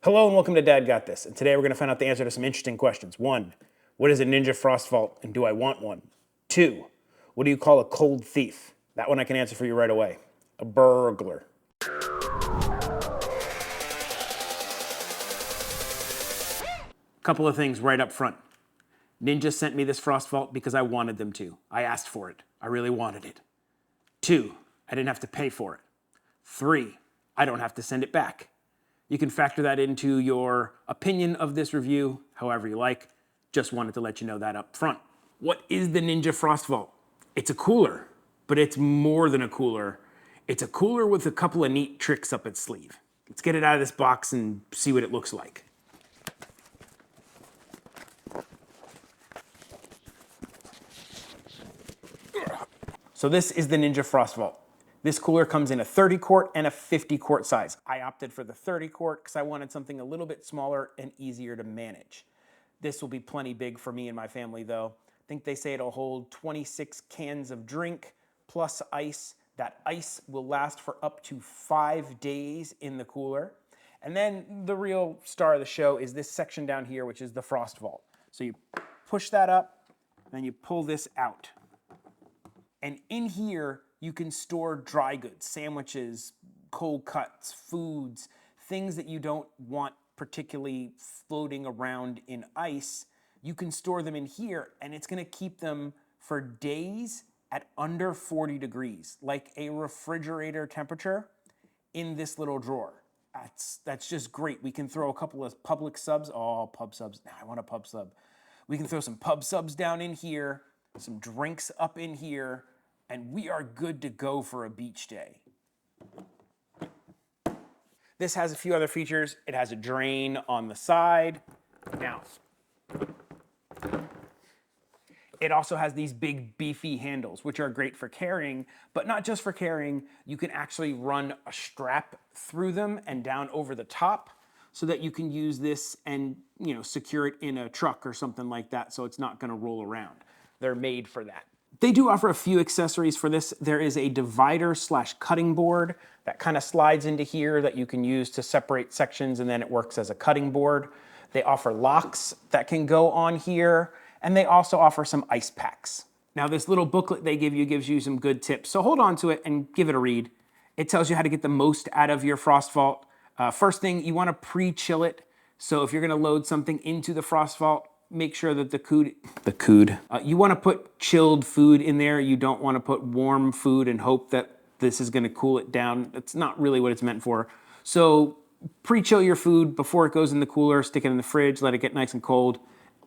Hello and welcome to Dad Got This, and today we're going to find out the answer to some interesting questions. 1. What is a Ninja FrostVault and do I want one? 2. What do you call a cold thief? That one I can answer for you right away. A burglar. Couple of things right up front. Ninja sent me this FrostVault because I wanted them to. I asked for it. I really wanted it. 2. I didn't have to pay for it. 3. I don't have to send it back. You can factor that into your opinion of this review, however you like. Just wanted to let you know that up front. What is the Ninja FrostVault? It's a cooler, but it's more than a cooler. It's a cooler with a couple of neat tricks up its sleeve. Let's get it out of this box and see what it looks like. So this is the Ninja FrostVault. This cooler comes in a 30 quart and a 50 quart size. I opted for the 30 quart because I wanted something a little bit smaller and easier to manage. This will be plenty big for me and my family though. I think they say it'll hold 26 cans of drink plus ice. That ice will last for up to 5 days in the cooler. And then the real star of the show is this section down here, which is the FrostVault. So you push that up, then you pull this out. And in here, you can store dry goods, sandwiches, cold cuts, foods, things that you don't want particularly floating around in ice. You can store them in here and it's gonna keep them for days at under 40 degrees, like a refrigerator temperature in this little drawer. That's just great. We can throw a couple of Publix subs. Oh, pub subs. I want a pub sub. We can throw some pub subs down in here, some drinks up in here, and we are good to go for a beach day. This has a few other features. It has a drain on the side. Now, it also has these big beefy handles, which are great for carrying, but not just for carrying. You can actually run a strap through them and down over the top so that you can use this and secure it in a truck or something like that so it's not gonna roll around. They're made for that. They do offer a few accessories for this. There is a divider / cutting board that kind of slides into here that you can use to separate sections and then it works as a cutting board. They offer locks that can go on here and they also offer some ice packs. Now this little booklet they give you gives you some good tips. So hold on to it and give it a read. It tells you how to get the most out of your FrostVault. First thing, you want to pre-chill it. So if you're going to load something into the FrostVault, make sure that you want to put chilled food in there. You don't want to put warm food and hope that this is going to cool it down. That's not really what it's meant for. So pre-chill your food before it goes in the cooler, stick it in the fridge, let it get nice and cold,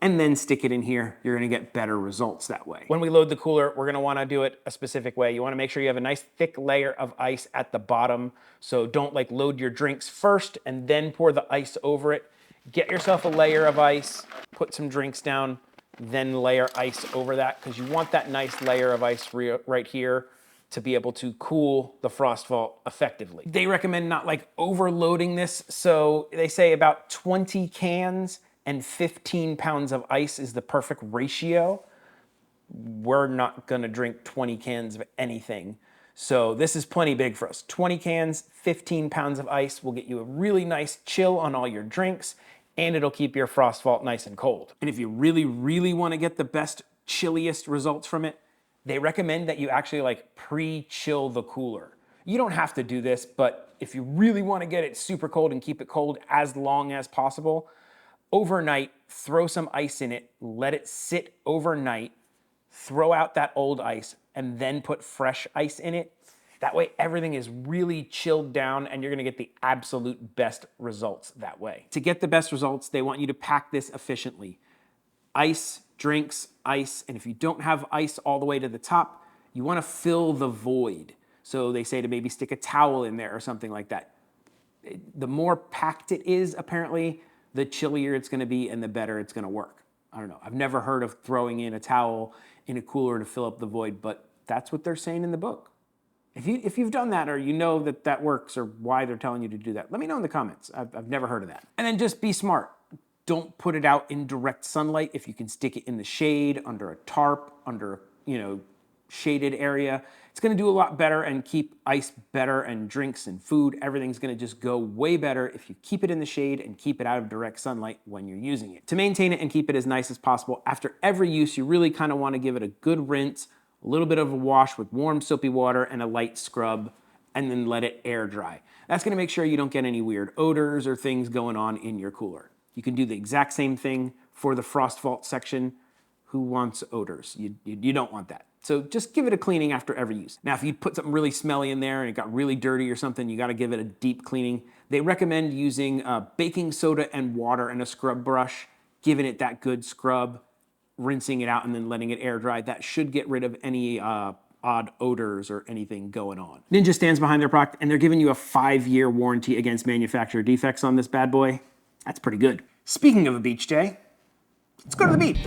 and then stick it in here. You're going to get better results that way. When we load the cooler, we're going to want to do it a specific way. You want to make sure you have a nice thick layer of ice at the bottom. So don't load your drinks first and then pour the ice over it. Get yourself a layer of ice, put some drinks down, then layer ice over that because you want that nice layer of ice right here to be able to cool the FrostVault effectively. They recommend not overloading this, so they say about 20 cans and 15 pounds of ice is the perfect ratio. We're not gonna drink 20 cans of anything. So this is plenty big for us. 20 cans, 15 pounds of ice will get you a really nice chill on all your drinks and it'll keep your FrostVault nice and cold. And if you really, really wanna get the best, chilliest results from it, they recommend that you actually pre-chill the cooler. You don't have to do this, but if you really wanna get it super cold and keep it cold as long as possible, overnight, throw some ice in it, let it sit overnight, throw out that old ice, and then put fresh ice in it. That way everything is really chilled down and you're gonna get the absolute best results that way. To get the best results, they want you to pack this efficiently. Ice, drinks, ice, and if you don't have ice all the way to the top, you wanna fill the void. So they say to maybe stick a towel in there or something like that. The more packed it is, apparently, the chillier it's gonna be and the better it's gonna work. I don't know, I've never heard of throwing in a towel in a cooler to fill up the void, but that's what they're saying in the book. If you've done that or you know that that works or why they're telling you to do that, let me know in the comments. I've never heard of that. And then just be smart. Don't put it out in direct sunlight. If you can stick it in the shade, under a tarp, under shaded area. It's gonna do a lot better and keep ice better, and drinks and food. Everything's gonna just go way better if you keep it in the shade and keep it out of direct sunlight when you're using it. To maintain it and keep it as nice as possible, after every use, you really kind of want to give it a good rinse, a little bit of a wash with warm soapy water and a light scrub, and then let it air dry. That's gonna make sure you don't get any weird odors or things going on in your cooler. You can do the exact same thing for the FrostVault section. Who wants odors? You don't want that. So just give it a cleaning after every use. Now, if you put something really smelly in there and it got really dirty or something, you gotta give it a deep cleaning. They recommend using baking soda and water and a scrub brush, giving it that good scrub, rinsing it out and then letting it air dry. That should get rid of any odd odors or anything going on. Ninja stands behind their product and they're giving you a 5-year warranty against manufacturer defects on this bad boy. That's pretty good. Speaking of a beach day, let's go to the beach.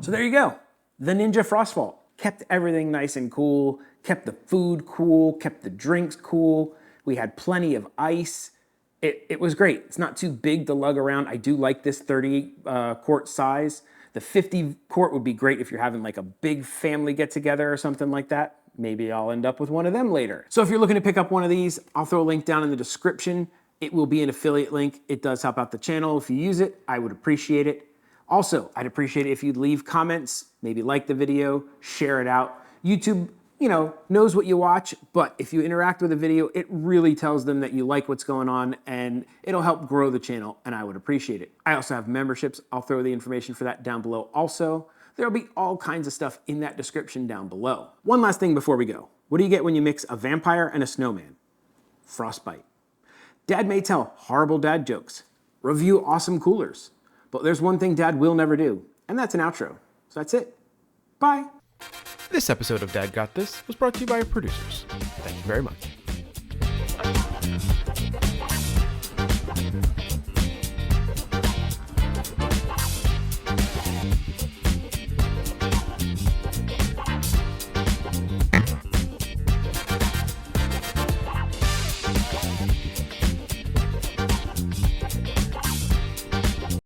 So there you go. The Ninja FrostVault kept everything nice and cool, kept the food cool, kept the drinks cool. We had plenty of ice. It was great. It's not too big to lug around. I do like this 30 quart size. The 50 quart would be great if you're having like a big family get together or something like that. Maybe I'll end up with one of them later. So if you're looking to pick up one of these, I'll throw a link down in the description. It will be an affiliate link. It does help out the channel. If you use it, I would appreciate it. Also, I'd appreciate it if you'd leave comments, maybe like the video, share it out. YouTube, knows what you watch, but if you interact with the video, it really tells them that you like what's going on and it'll help grow the channel and I would appreciate it. I also have memberships. I'll throw the information for that down below also. There'll be all kinds of stuff in that description down below. One last thing before we go. What do you get when you mix a vampire and a snowman? Frostbite. Dad may tell horrible dad jokes, review awesome coolers, but there's one thing Dad will never do, and that's an outro. So that's it. Bye. This episode of Dad Got This was brought to you by our producers. Thank you very much.